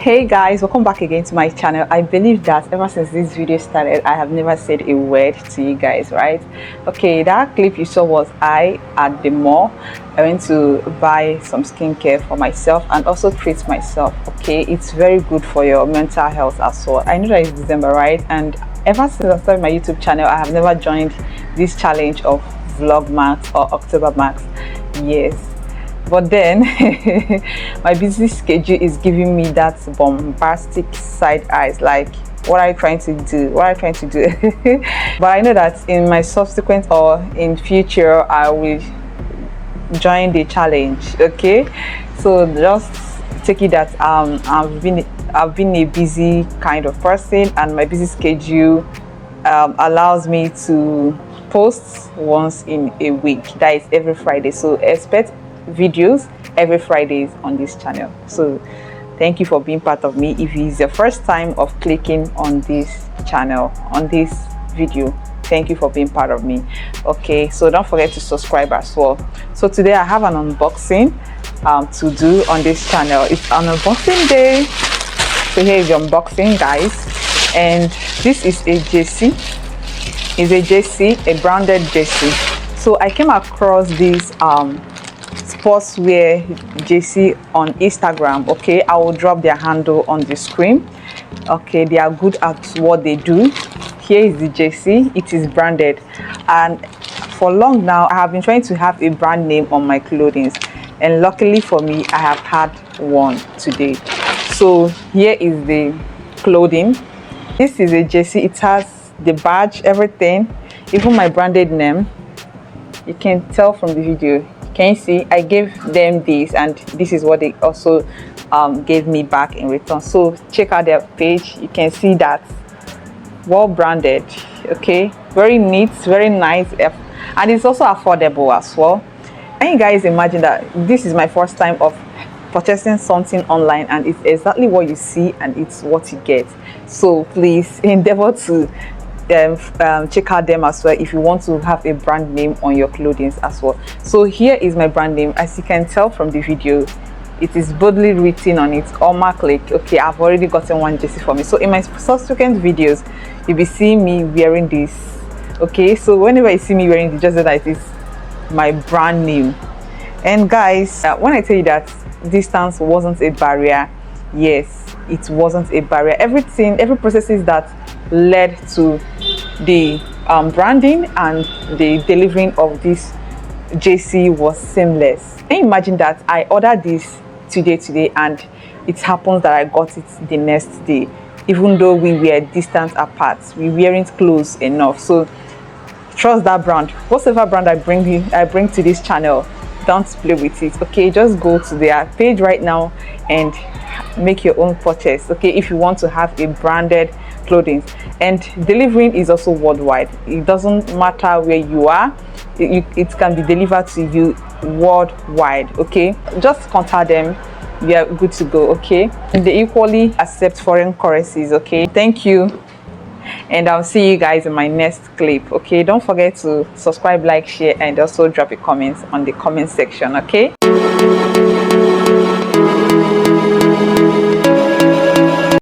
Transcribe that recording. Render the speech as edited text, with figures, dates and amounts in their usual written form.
Hey guys, welcome back again to my channel. I believe that ever since this video started, I have never said a word to you guys, right? Okay, that clip you saw was I at the mall. I went to buy some skincare for myself and also treat myself. Okay, it's very good for your mental health as well. I know that it's December, right? And ever since I started my YouTube channel, I have never joined this challenge of VLOGMAS or October Max. Yes, but then my busy schedule is giving me that bombastic side eyes, like what are you trying to do, but I know that in my subsequent or in future I will join the challenge. Okay, so just take it that I've been a busy kind of person, and my busy schedule allows me to post once in a week, that is every Friday. So expect videos every Fridays on this channel. So thank you for being part of me. If it's your first time of clicking on this channel, on this video, thank you for being part of me. Okay, so don't forget to subscribe as well. So today I have an unboxing to do on this channel. It's an unboxing day, so here is the unboxing, guys. And this is a JC. It's a JC, a branded JC. So I came across this sportswear JC on Instagram. Okay, I will drop their handle on the screen. Okay, they are good at what they do. Here is the JC. It is branded, and for long now I have been trying to have a brand name on my clothing, and luckily for me I have had one today. So here is the clothing. This is a JC. It has the badge, everything, even my branded name. You can tell from the video. Can you see? I gave them this, and this is what they also gave me back in return. So check out their page. You can see that well branded. Okay, very neat, very nice, and it's also affordable as well. Can you guys imagine that this is my first time of purchasing something online, and it's exactly what you see and it's what you get? So please endeavor to check out them as well if you want to have a brand name on your clothing as well. So here is my brand name. As you can tell from the video, it is boldly written on it, Oma Click. Okay, I've already gotten one JC for me, so in my subsequent videos you'll be seeing me wearing this. Okay, so whenever you see me wearing this, just know that it is my brand name. And guys, when I tell you that distance wasn't a barrier, yes, it wasn't a barrier. Every processes that led to the branding and the delivering of this JC was seamless. Can you imagine that I ordered this today and it happens that I got it the next day, even though we were distant apart, we weren't close enough? So trust that brand. Whatever brand I bring to this channel, don't play with it. Okay, just go to their page right now and make your own purchase. Okay, if you want to have a branded clothing, and delivering is also worldwide. It doesn't matter where you are, it can be delivered to you worldwide. Okay, just contact them, we are good to go. Okay, and they equally accept foreign currencies. Okay, thank you, and I'll see you guys in my next clip. Okay, don't forget to subscribe, like, share, and also drop a comment on the comment section. Okay.